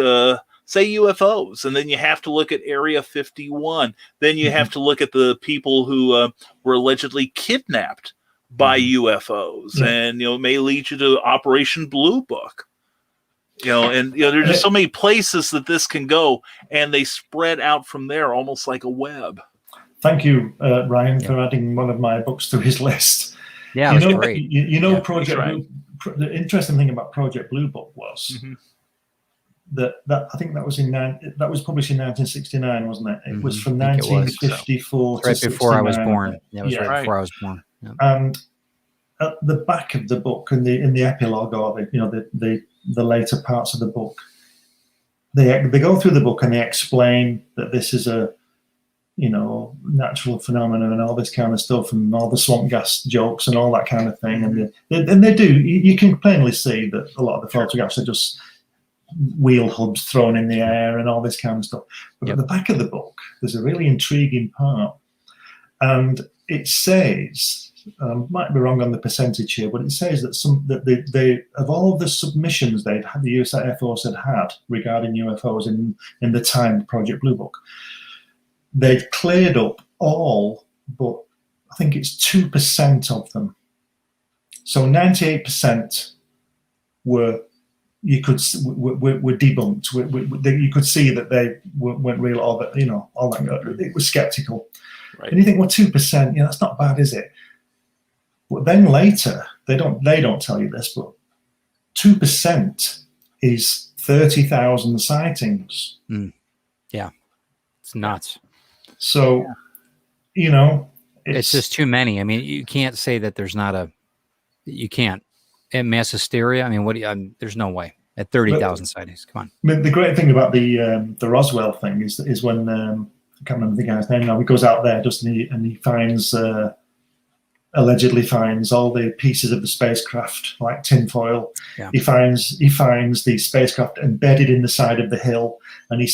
say UFOs, and then you have to look at Area 51. Then you have to look at the people who were allegedly kidnapped by UFOs, and it may lead you to Operation Blue Book. There's just so many places that this can go, and they spread out from there almost like a web. Thank you, Ryan, for adding one of my books to his list. Yeah, it was great. Project Blue, the interesting thing about Project Blue Book was that I think that was published in 1969, wasn't it? It was from 1954 to right before I was 69. born. Yeah, it was right before I was born. Yeah. And at the back of the book, in the epilogue, or the later parts of the book, they go through the book and they explain that this is a natural phenomenon and all this kind of stuff, and all the swamp gas jokes and all that kind of thing. And they do. You can plainly see that a lot of the photographs are just wheel hubs thrown in the air and all this kind of stuff. But at the back of the book, there's a really intriguing part, and it says, might be wrong on the percentage here, but it says that they of all of the submissions the US Air Force had regarding UFOs in the time Project Blue Book, they'd cleared up all but I think it's 2% of them. So 98% were debunked. You could see that they weren't real, or that all that. It was skeptical. Right. And you think, well, 2%, that's not bad, is it? But then later, they don't tell you this, but 2% is 30,000 sightings. Yeah, it's nuts. So, it's just too many. I mean, you can't say that there's not you can't. At mass hysteria, I mean, there's no way. At 30,000 sightings, come on. I mean, the great thing about the Roswell thing is when I can't remember the guy's name now. He goes out there, and he finds allegedly finds all the pieces of the spacecraft like tinfoil. Yeah. He finds the spacecraft embedded in the side of the hill, and he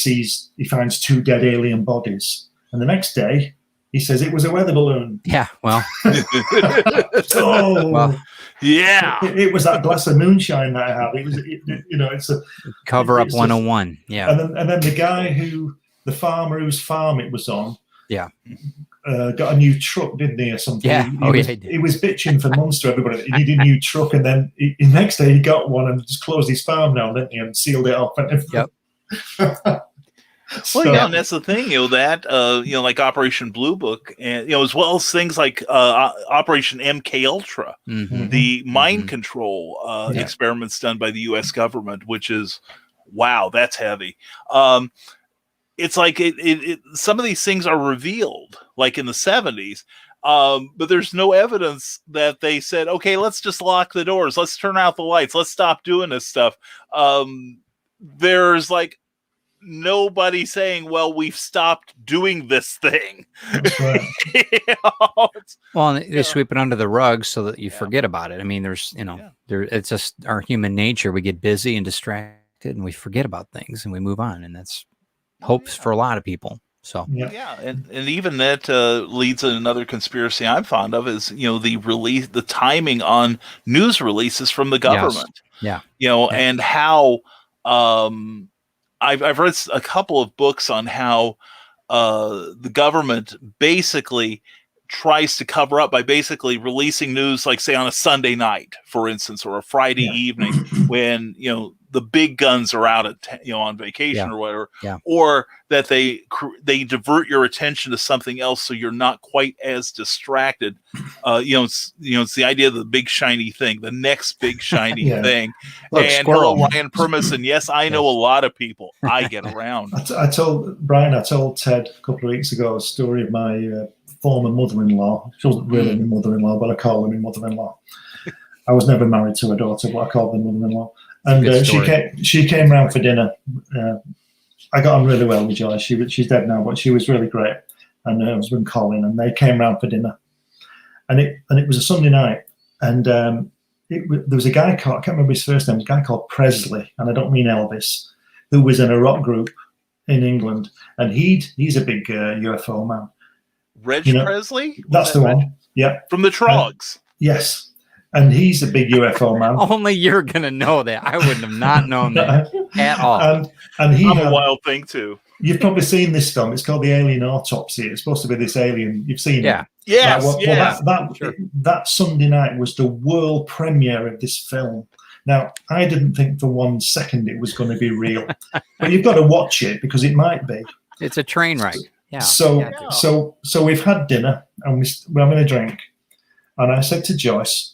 finds 2 dead alien bodies. And the next day, he says it was a weather balloon. Yeah, well. It was that glass of moonshine that I had. It was, it's a cover up 101. Yeah. And then the guy the farmer whose farm it was on. Yeah. got a new truck, didn't he, or something? Yeah. He was bitching for months to everybody that he needed a new truck, and then the next day he got one and just closed his farm down, didn't he, and sealed it up. And Yep. Well, yeah, and that's the thing, that like Operation Blue Book, and as well as things like Operation MK Ultra, the mind control experiments done by the U.S. government, which is wow, that's heavy. It's like some of these things are revealed, like in the 70s, but there's no evidence that they said, okay, let's just lock the doors, let's turn out the lights, let's stop doing this stuff. There's like nobody saying, well, we've stopped doing this thing. That's right. Well, and they sweep it under the rug so that you forget about it. I mean, there's, it's just our human nature. We get busy and distracted and we forget about things and we move on. And that's hopes for a lot of people. So and even that leads to another conspiracy I'm fond of is the timing on news releases from the government. And how I've read a couple of books on how the government basically tries to cover up by basically releasing news, like say on a Sunday night, for instance, or a Friday evening when the big guns are out at on vacation or whatever, or that they divert your attention to something else so you're not quite as distracted. It's the idea of the big shiny thing, the next big shiny thing. Look, and squirrel. hello, Ryan Permis, yes, I know a lot of people. I get around. I told Ted a couple of weeks ago a story of my former mother-in-law. She wasn't really my mother-in-law, but I call her my mother-in-law. I was never married to her daughter, but I called her mother-in-law. And she came round for dinner. I got on really well with Joyce. She's dead now, but she was really great. And her husband Colin, and they came round for dinner. And it was a Sunday night, and there was a guy called, I can't remember his first name, a guy called Presley, and I don't mean Elvis, who was in a rock group in England, and he's a big UFO man. Reg Presley? That's the one. Yeah. From the Trogs. Yes. And he's a big UFO man. Only you're gonna know that. I wouldn't have not known that at all. And he had a wild thing too. You've probably seen this film. It's called The Alien Autopsy. It's supposed to be this alien. You've seen it. Yes. That Sunday night was the world premiere of this film. Now, I didn't think for 1 second it was going to be real, but you've got to watch it because it might be. It's a train wreck. Yeah. So we've had dinner and we're having a drink, and I said to Joyce,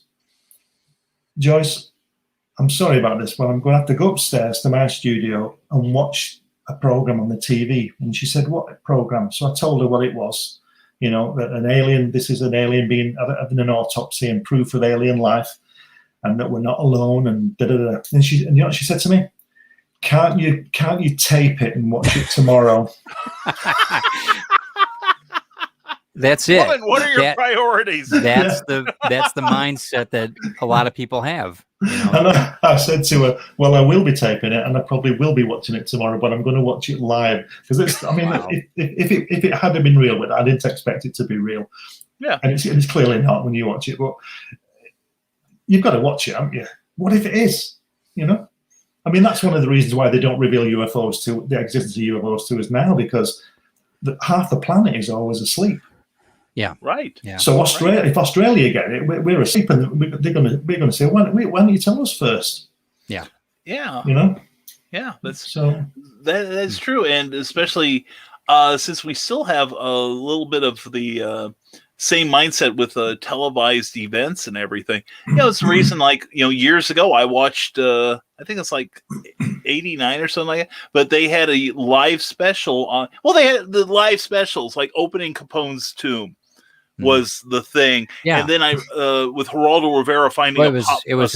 I'm sorry about this, but I'm going to have to go upstairs to my studio and watch a program on the TV. And she said, what program? So I told her what it was. That this is an alien having an autopsy and proof of alien life, and that we're not alone, and da-da-da. And she said to me, can't you tape it and watch it tomorrow? That's it. Woman, what are your priorities? That's the mindset that a lot of people have. And I said to her, well, I will be taping it and I probably will be watching it tomorrow, but I'm going to watch it live. Because if it had been real, but I didn't expect it to be real. Yeah. And it's clearly not when you watch it, but you've got to watch it, haven't you? What if it is? I mean, that's one of the reasons why they don't reveal the existence of UFOs to us now, because half the planet is always asleep. Yeah. Right. Yeah. So if Australia get it, we're asleep, and we're going to say, why don't you tell us first? Yeah. Yeah. Yeah. That's true, and especially since we still have a little bit of the same mindset with televised events and everything. It's the reason, like, years ago I watched, I think it's like 89 or something like that, but they had a live special on, they had the live specials, like opening Capone's tomb was the thing. Yeah. And then with Geraldo Rivera finding it was a safe. It was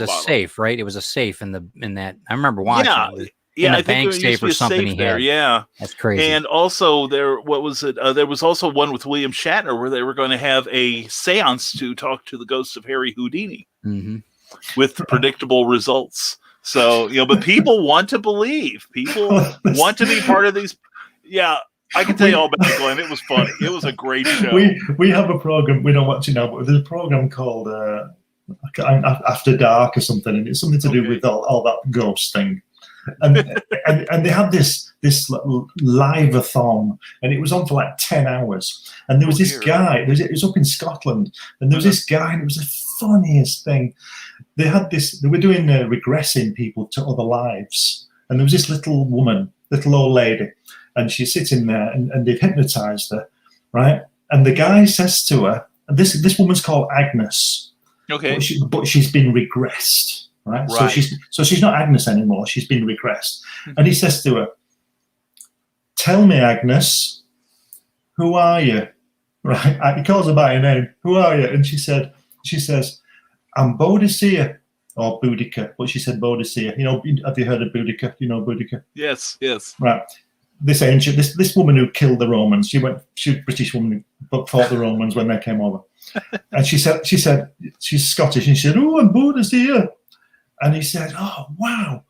a safe, right? It was a safe in that. I remember watching it. Yeah, I think bank safe or something he had. Yeah, that's crazy. And also there was also one with William Shatner where they were going to have a seance to talk to the ghost of Harry Houdini with predictable results. So, but people want to believe. People want to be part of these. Yeah, I can tell you all about it, Glenn. It was funny. It was a great show. We have a program. We don't watch it now, but there's a program called After Dark or something, and it's something to do with all that ghost thing. And they have this this live-a-thon, and it was on for like 10 hours. And there was this guy, it was up in Scotland, and there was this guy, and it was the funniest thing. They were doing regressing people to other lives, and there was this little woman, little old lady, and she's sitting there, and they've hypnotized her, right? And the guy says to her, and this woman's called Agnes, okay, but she's been regressed, right? So she's not Agnes anymore. She's been regressed, and he says to her, "Tell me, Agnes, who are you?" Right? He calls her by her name. "Who are you?" And she says, "I'm Bodicea." Or Boudica, but she said Bodicea. You know, have you heard of Boudica? You know Boudica? Yes. Right. This woman who killed the Romans. She was a British woman who fought the Romans when they came over. And she said she's Scottish, and she said, "Oh, I'm Bodicea." And he said, "Oh, wow."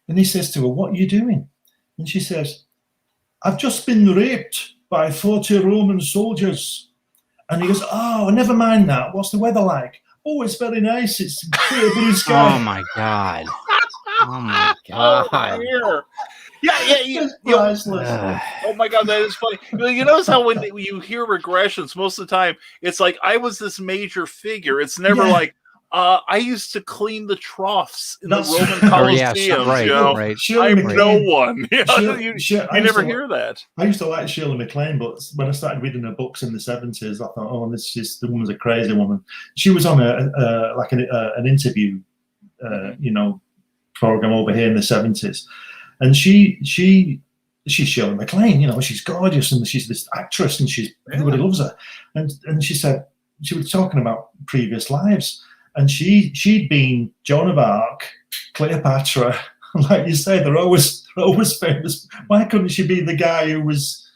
And he says to her, "What are you doing?" And she says, "I've just been raped by 40 Roman soldiers." And he goes, "Oh, never mind that. What's the weather like?" "Oh, it's very nice. It's clear blue sky." Oh my God. Oh my God. Yeah. Oh my God, that is funny. You notice how when you hear regressions, most of the time it's like I was this major figure. It's never like I used to clean the troughs in the Roman Colosseum. Right, you know? right. I'm no one. You never hear that. I used to like Shirley MacLaine, but when I started reading her books in the 70s, I thought, "Oh, the woman's a crazy woman." She was on an interview, program over here in the 70s, and she's Shirley MacLaine. You know, she's gorgeous, and she's this actress, and everybody loves her. And she said she was talking about previous lives. And she'd been Joan of Arc, Cleopatra, like you say, they're always famous. Why couldn't she be the guy who was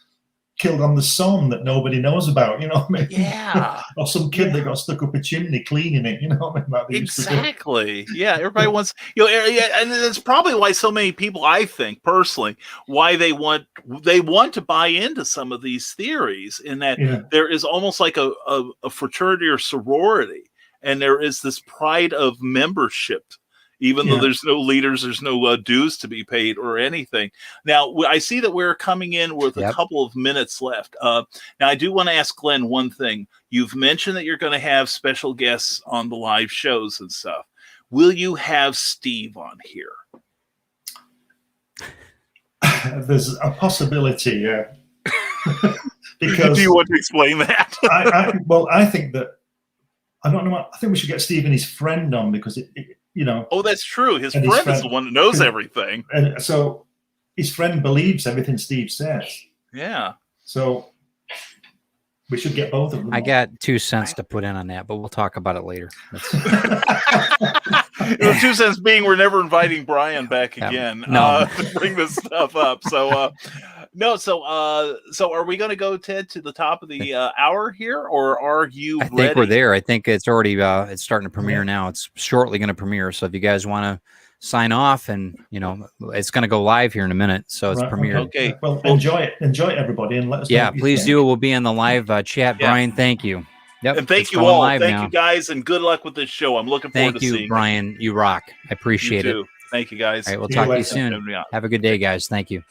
killed on the Somme that nobody knows about? You know what I mean? Yeah. Or some kid that got stuck up a chimney cleaning it. You know what I mean? Like exactly. Yeah. Everybody wants, and that's probably why so many people, I think personally, why they want to buy into some of these theories, in that there is almost like a fraternity or sorority. And there is this pride of membership, even though there's no leaders, there's no dues to be paid or anything. Now, I see that we're coming in with a couple of minutes left. Now, I do want to ask Glenn one thing. You've mentioned that you're going to have special guests on the live shows and stuff. Will you have Steve on here? There's a possibility, yeah. Because do you want to explain that? I think that, I don't know. I think we should get Steve and his friend on, because Oh, that's true. His friend is the one that knows everything, and so his friend believes everything Steve says. Yeah. So we should get both of them. I got 2 cents to put in on that, but we'll talk about it later. 2 cents being we're never inviting Brian back again to bring this stuff up. So. So are we going to go, Ted, to the top of the hour here, or are you ready? I think we're there. I think it's already it's starting to premiere now. It's shortly going to premiere. So if you guys want to sign off, and it's going to go live here in a minute. So it's premiered. Okay. Well, enjoy it. Enjoy it, everybody, and let us know. Yeah, please do. We'll be in the live chat. Brian, thank you. Yep. And thank you all. Thank you guys, and good luck with this show. I'm looking forward to seeing it. Thank you, Brian. You rock. I appreciate it. Thank you, guys. All right, we'll talk to you soon. Have a good day, guys. Thank you.